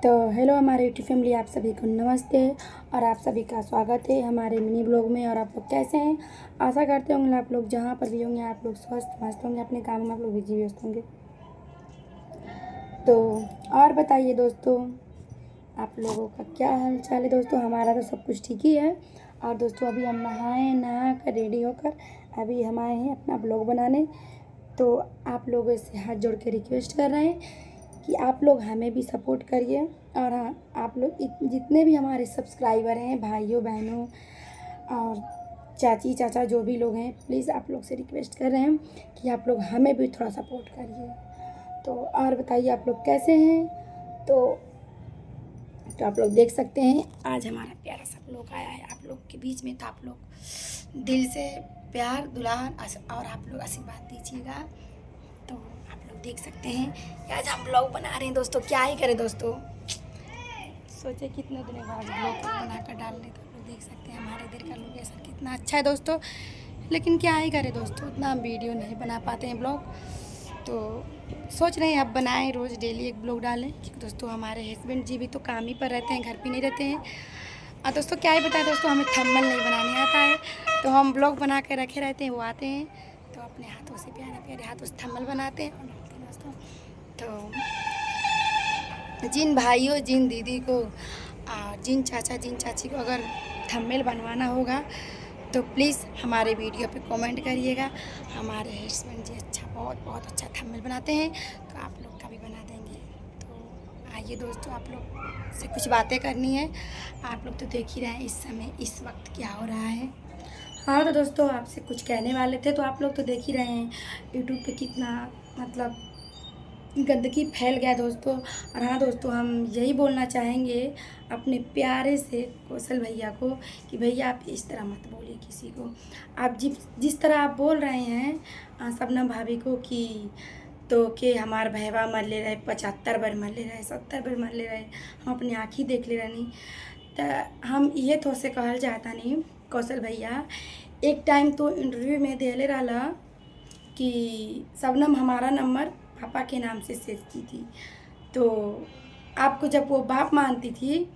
तो हेलो हमारे YouTube family, आप सभी को नमस्ते और आप सभी का स्वागत है हमारे मिनी ब्लॉग में। और आप लोग कैसे हैं? आशा करते होंगे आप लोग जहाँ पर भी होंगे आप लोग स्वस्थ मस्त होंगे, अपने काम में आप लोग बिजी व्यस्त होंगे। तो और बताइए दोस्तों, आप लोगों का क्या हाल चाल है? दोस्तों हमारा तो सब कुछ ठीक ही है। और दोस्तों अभी हम नहा कर रेडी होकर अभी हम आए हैं अपना ब्लॉग बनाने। तो आप लोगों से हाथ जोड़ के रिक्वेस्ट कर रहे हैं कि आप लोग हमें भी सपोर्ट करिए। और हाँ, आप लोग जितने भी हमारे सब्सक्राइबर हैं, भाइयों बहनों और चाची चाचा जो भी लोग हैं, प्लीज़ आप लोग से रिक्वेस्ट कर रहे हैं कि आप लोग हमें भी थोड़ा सपोर्ट करिए। तो और बताइए आप लोग कैसे हैं? तो आप लोग देख सकते हैं आज हमारा प्यारा सा लोग आया है आप लोग के बीच में। तो आप लोग दिल से प्यार दुलार और आप लोग आशीर्वाद दीजिएगा। तो आप लोग देख सकते हैं कि आज हम ब्लॉग बना रहे हैं दोस्तों। क्या ही करें दोस्तों, सोचे कितने दिन बाद ब्लॉग बनाकर डाल रहे। तो आप लोग देख सकते हैं हमारे इधर का लोकेशन कितना अच्छा है दोस्तों। लेकिन क्या ही करें दोस्तों, उतना हम वीडियो नहीं बना पाते हैं ब्लॉग। तो सोच रहे हैं अब बनाएं, रोज़ डेली एक ब्लॉग डालें, क्योंकि दोस्तों हमारे हस्बैंड जी भी तो काम ही पर रहते हैं, घर पे नहीं रहते हैं। और दोस्तों क्या ही बताएं दोस्तों, हमें थंबनेल नहीं बनाने आता है। तो हम ब्लॉग बना के रखे रहते हैं, वो आते हैं तो अपने हाथों से प्यारे प्यारे हाथों से थंबनेल बनाते हैं और डालते हैं दोस्तों। तो जिन भाइयों जिन दीदी को और जिन चाचा जिन चाची को अगर थंबनेल बनवाना होगा तो प्लीज़ हमारे वीडियो पे कमेंट करिएगा। हमारे हस्बैंड जी बहुत बहुत अच्छा थंबनेल बनाते हैं, तो आप लोग का भी बना देंगे। तो आइए दोस्तों, आप लोग से कुछ बातें करनी है। आप लोग तो देख ही रहे हैं इस समय इस वक्त क्या हो रहा है। हाँ तो दोस्तों आपसे कुछ कहने वाले थे। तो आप लोग तो देख ही रहे हैं यूट्यूब पे कितना मतलब गंदगी फैल गया दोस्तों। और हाँ दोस्तों, हम यही बोलना चाहेंगे अपने प्यारे से कौशल भैया को कि भैया आप इस तरह मत बोलिए किसी को। आप जिस तरह आप बोल रहे हैं शबनम भाभी को कि तो के हमार भैया मर ले रहे, 75 बार मर ले रहे, 70 बार मर ले रहे, हम अपनी आँखी देख ले रहे। तो हम ये तो से कहल चाहता नहीं कौशल भैया, एक टाइम तो इंटरव्यू में दे ले रहा कि शबनम हमारा नंबर पापा के नाम से सेव की थी। तो आपको जब वो बाप मानती थी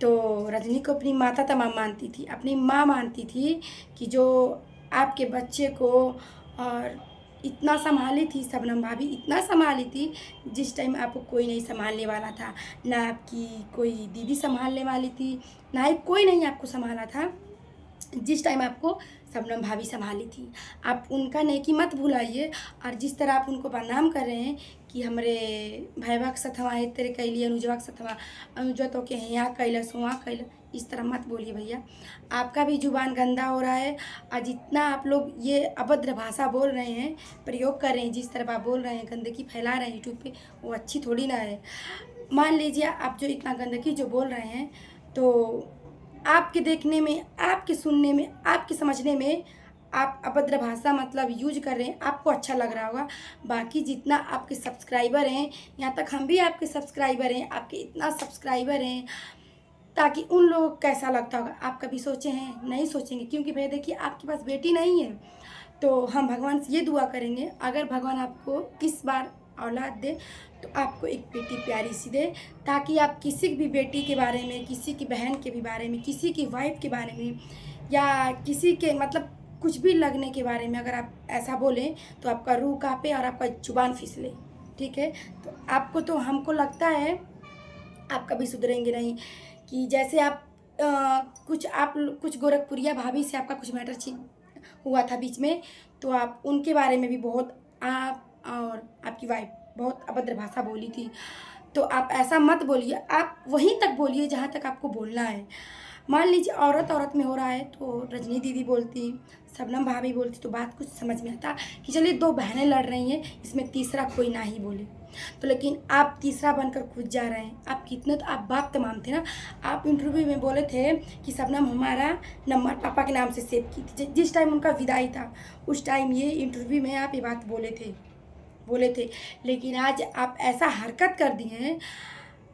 तो रजनी को अपनी माता तमाम मानती थी, अपनी माँ मानती थी कि जो आपके बच्चे को और इतना संभाली थी शबनम भाभी, इतना संभाली थी जिस टाइम आपको कोई नहीं संभालने वाला था। ना आपकी कोई दीदी संभालने वाली थी, ना ही कोई नहीं आपको संभाला था जिस टाइम आपको शबनम भाभी संभाली थी। आप उनका नेकी मत भुलाइए। और जिस तरह आप उनको बदनाम कर रहे हैं कि हमरे भैया के सथवा है तेरे कैली, अनुजवा के सथवा अनुजवा तो के यहाँ कैलस वहाँ कैलस, इस तरह मत बोलिए भैया। आपका भी जुबान गंदा हो रहा है। और जितना आप लोग ये अभद्र भाषा बोल रहे हैं, प्रयोग कर रहे हैं, जिस तरह आप बोल रहे हैं, गंदगी फैला रहे हैं यूट्यूब पे, वो अच्छी थोड़ी ना है। मान लीजिए आप जो इतना गंदगी जो बोल रहे हैं, तो आपके देखने में, आपके सुनने में, आपके समझने में आप अभद्र भाषा मतलब यूज कर रहे हैं, आपको अच्छा लग रहा होगा। बाकी जितना आपके सब्सक्राइबर हैं, यहाँ तक हम भी आपके सब्सक्राइबर हैं, आपके इतना सब्सक्राइबर हैं, ताकि उन लोगों को कैसा लगता होगा आप कभी सोचे हैं? नहीं सोचेंगे, क्योंकि भैया देखिए आपके पास बेटी नहीं है। तो हम भगवान से ये दुआ करेंगे अगर भगवान आपको इस बार औलाद दे तो आपको एक बेटी प्यारी सी दे, ताकि आप किसी भी बेटी के बारे में, किसी की बहन के भी बारे में, किसी की वाइफ के बारे में या किसी के मतलब कुछ भी लगने के बारे में अगर आप ऐसा बोलें तो आपका रूह कांपे और आपका जुबान फिसले। ठीक है? तो आपको तो हमको लगता है आप कभी सुधरेंगे नहीं। कि जैसे आप कुछ गोरखपुरिया भाभी से आपका कुछ मैटर हुआ था बीच में, तो आप उनके बारे में भी बहुत आप और आपकी वाइफ बहुत अभद्र भाषा बोली थी। तो आप ऐसा मत बोलिए, आप वहीं तक बोलिए जहाँ तक आपको बोलना है। मान लीजिए औरत औरत में हो रहा है तो रजनी दीदी बोलती, शबनम भाभी बोलती, तो बात कुछ समझ में आता कि चलिए दो बहनें लड़ रही हैं, इसमें तीसरा कोई ना ही बोले। तो लेकिन आप तीसरा बनकर खुद जा रहे हैं। आप कितने तो आप बाप तमाम थे ना। आप इंटरव्यू में बोले थे कि शबनम हमारा नंबर पापा के नाम से सेव की थी। जिस टाइम उनका विदाई था उस टाइम ये इंटरव्यू में आप ये बात बोले थे। लेकिन आज आप ऐसा हरकत कर दिए हैं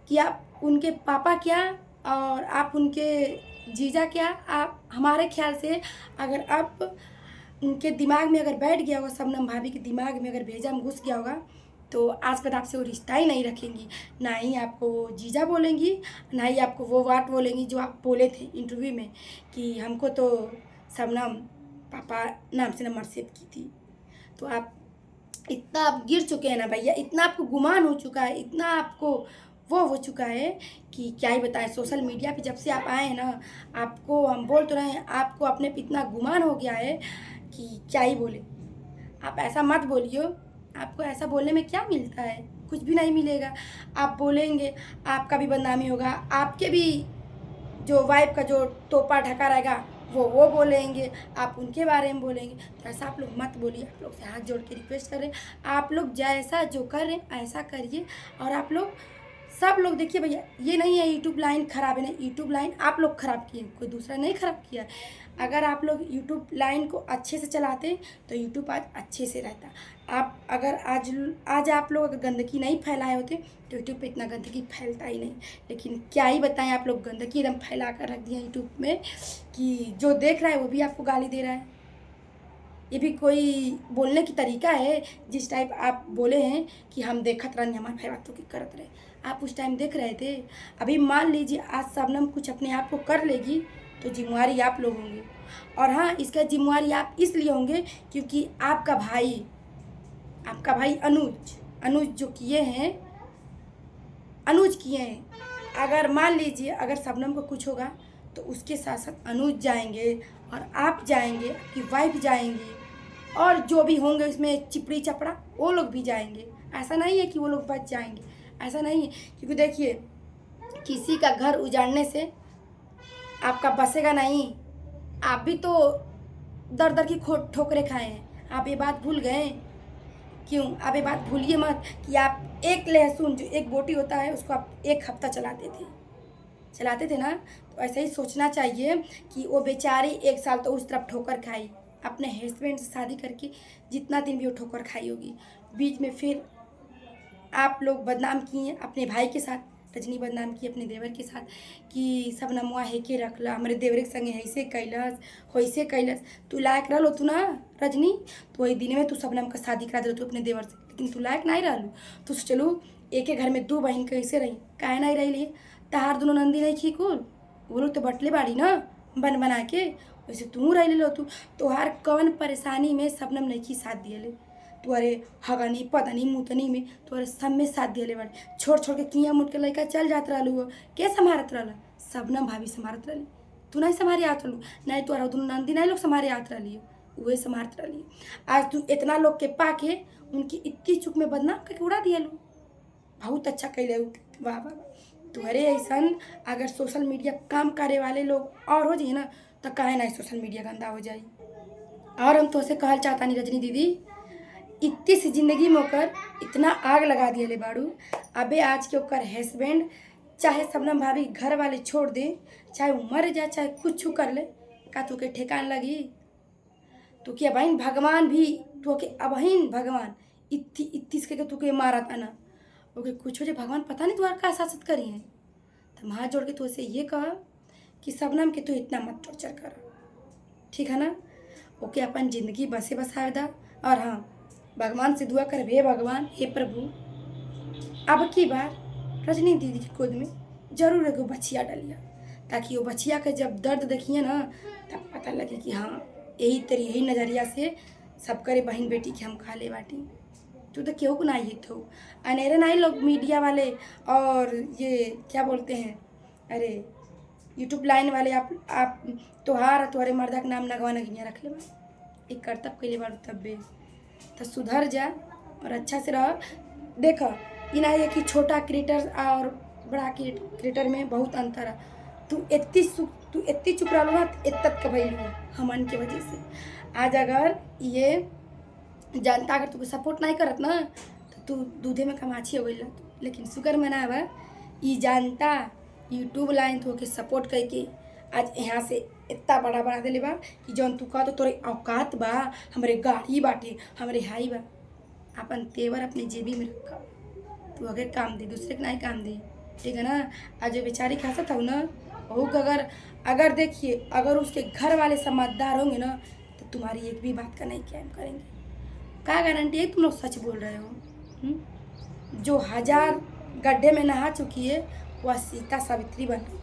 कि आप उनके पापा क्या और आप उनके जीजा क्या। आप हमारे ख्याल से अगर आप उनके दिमाग में अगर बैठ गया होगा, शबनम भाभी के दिमाग में अगर भेजा में घुस गया होगा, तो आज के बाद आपसे वो रिश्ता ही नहीं रखेंगी, ना ही आपको वो जीजा बोलेंगी, ना ही आपको वो बात बोलेंगी जो आप बोले थे इंटरव्यू में कि हमको तो शबनम पापा नाम से नंबर सेव की थी। तो आप इतना आप गिर चुके हैं ना भैया, इतना आपको गुमान हो चुका है, इतना आपको वो हो चुका है कि क्या ही बताएं। सोशल मीडिया पे जब से आप आए हैं ना, आपको हम बोल तो रहे हैं, आपको अपने पे इतना गुमान हो गया है कि क्या ही बोले। आप ऐसा मत बोलियो, आपको ऐसा बोलने में क्या मिलता है, कुछ भी नहीं मिलेगा। आप बोलेंगे आपका भी बदनामी होगा, आपके भी जो वाइफ का जो टोपा ढका रहेगा वो बोलेंगे, आप उनके बारे में बोलेंगे। तो ऐसा आप लोग मत बोलिए, आप लोग से हाथ जोड़ के रिक्वेस्ट कर रहे हैं। आप लोग जैसा जो कर रहे हैं ऐसा करिए। और आप लोग सब लोग देखिए भैया, ये नहीं है यूट्यूब लाइन ख़राब है, नहीं, यूट्यूब लाइन आप लोग ख़राब किए, कोई दूसरा नहीं ख़राब किया। अगर आप लोग यूट्यूब लाइन को अच्छे से चलाते तो यूट्यूब आज अच्छे से रहता। आप अगर आज आप लोग अगर गंदगी नहीं फैलाए होते तो यूट्यूब पे इतना गंदगी फैलता ही नहीं। लेकिन क्या ही बताएं, आप लोग गंदगी एकदम फैला कर रख दिया यूट्यूब में कि जो देख रहा है वो भी आपको गाली दे रहा है। ये भी कोई बोलने की तरीका है? जिस टाइप आप बोले हैं कि हम देखत रहनी, हमारे भाई बातों की करत रहे, आप उस टाइम देख रहे थे। अभी मान लीजिए आज शबनम कुछ अपने आप को कर लेगी तो जिम्मेवारी आप लोग होंगे। और हाँ, इसका जिम्मेवारी आप इसलिए होंगे क्योंकि आपका भाई अनुज जो किए हैं, अनुज किए हैं। अगर मान लीजिए अगर शबनम को कुछ होगा तो उसके साथ साथ अनुज जाएंगे और आप जाएंगे, आपकी वाइफ जाएंगी, और जो भी होंगे उसमें चिपड़ी चपड़ा वो लोग भी जाएंगे। ऐसा नहीं है कि वो लोग बच जाएंगे, ऐसा नहीं है। क्योंकि देखिए, किसी का घर उजाड़ने से आपका बसेगा नहीं। आप भी तो दर दर की ठोकरें खाए हैं, आप ये बात भूल गए? क्यों? आप ये बात भूलिए मत कि आप एक लहसुन जो एक बोटी होता है उसको आप 1 हफ्ता चलाते थे ना। तो ऐसा ही सोचना चाहिए कि वो बेचारी 1 साल तो उस तरफ ठोकर खाई, अपने हस्बैंड से शादी करके जितना दिन भी वो ठोकर खाई होगी। बीच में फिर आप लोग बदनाम किए अपने भाई के साथ, रजनी बदनाम की अपने देवर के साथ कि शबनमवा हेके रखला, हमारे देवर के संगे ऐसे कैलस वैसे कैलस। तू लायक रहलो तू ना रजनी, तो वही दिन में तू शबनम का शादी करा दे तू अपने देवर से, लेकिन तू लायक नहीं रहलू। तो चलू एक घर में 2 बहन कैसे रही, काहे नहीं रही? तहार दोनों नंदी नहीं खी कुल, वो लोग तो बटले बाड़ी ना बना के, वैसे तू रह लो। तोहार कौन परेशानी में शबनम नहीं की साथ दिए, तुअरे हगनी पतनी मुतनी में तुअरे सब में साथ दिए बड़े। छोड़ के किया मुट के लड़का चल जात रहलू हो, के संभारत रहला? शबनम भाभी संभारत रही, तू नहीं संभारे आत रहलू? नहीं तो दोनों नंदी नहीं लोग संभारे आत रही, वही संभारत रही। आज तू इतना लोग के पाके उनकी इतनी चुक में बदनाम करके उड़ा दिया लू। बहुत अच्छा कैले, वाह वाह। तुम्हारे ऐसा अगर सोशल मीडिया काम करे वाले लोग और हो जाइए ना तो काहे नहीं सोशल मीडिया गंदा हो जाए। और हम तो से कहल चाहता नहीं रजनी दीदी, इतनी सी जिंदगी में होकर इतना आग लगा दिए ले बाड़ू। अबे आज के ओकर हस्बैंड चाहे शबनम भाभी घर वाले छोड़ दे, चाहे वो मर जाए, चाहे कुछ कर ले, का तू के ठेकान लगी? तो क्या बहन भगवान भी तो के अबहिन भगवान इतनी के तू के मारा था ना, ओके कुछ हो जाए भगवान पता नहीं तुम्हारा का शासत करी है। तो हाथ जोड़ के तो उसे ये कहा कि शबनम के तू इतना मत टॉर्चर कर, ठीक है ना? ओके अपन ज़िंदगी बसे बसाए दा। और हाँ, भगवान से दुआ कर, हे भगवान, हे प्रभु, अब की बार रजनी दीदी की गोद में जरूर एगो बछिया डालिया, ताकि वो बछिया का जब दर्द देखिए ना तब पता लगे कि हाँ यही नज़रिया से सब करे बहन बेटी के हम खा ले बाटी। तू तो क्यों ना ये थो अनेरे नहीं लोग मीडिया वाले और ये क्या बोलते हैं, अरे यूट्यूब लाइन वाले, आप तुम्हारे मर्दा का नाम नगवा नगिया रख ले, एक करतब के लिए बार तब बे तो सुधर जा और अच्छा से रह। देखो ये ना है कि छोटा क्रिएटर और बड़ा क्रिएटर में बहुत अंतर है। तू इतनी चुप रहा ना इत्तत के भैलू हमन के वजह से। आज अगर ये जनता अगर तुझे सपोर्ट नहीं करत ना तो तू दूधे में कमाची हो गई। लेकिन शुक्र मनावा ये जनता यूट्यूब लाइन तो के सपोर्ट करके आज यहाँ से इतना बड़ा दिले बा कि जौन तू कह तो तोरे औकात बा, हमारे गाड़ी बाटे, हमारे हाई बा। अपन तेवर अपनी जेबी में रखा, तू अगर काम दे दूसरे के नहीं काम दे, ठीक है ना? आज जो बेचारी खासा था ना वो अगर देखिए अगर उसके घर वाले समझदार होंगे ना तो तुम्हारी एक भी बात का नहीं क्या करेंगे। क्या गारंटी है तुम लोग सच बोल रहे हो? जो 1000 गड्ढे में नहा चुकी है वह सीता सावित्री बन गई,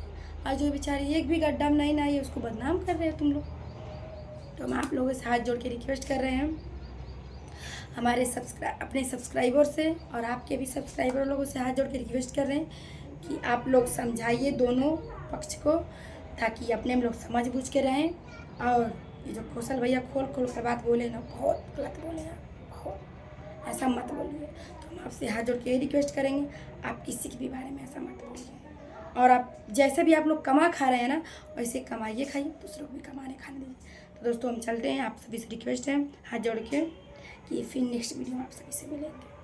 और जो बेचारी एक भी गड्ढा में नहीं नहाई है उसको बदनाम कर रहे हो तुम लोग। तो हम आप लोगों से हाथ जोड़ के रिक्वेस्ट कर रहे हैं, हमारे अपने सब्सक्राइबर से और आपके भी सब्सक्राइबर लोगों से हाथ जोड़ के रिक्वेस्ट कर रहे हैं कि आप लोग समझाइए दोनों पक्ष को, ताकि अपने में लोग समझ बूझ के रहें। और ये जो कौशल भैया खोल खोल कर बात बोले ना, बहुत गलत बोले हैं, बहुत, ऐसा मत बोलिए। तो हम आपसे हाथ जोड़ के यही रिक्वेस्ट करेंगे, आप किसी के भी बारे में ऐसा मत बोलिए। और आप जैसे भी आप लोग कमा खा रहे हैं ना, वैसे कमाइए खाइए, दूसरों को भी कमाने खाने दीजिए। तो दोस्तों हम चलते हैं, आप सभी से रिक्वेस्ट है हाथ जोड़ के कि फिर नेक्स्ट वीडियो में आप सभी से मिलेंगे।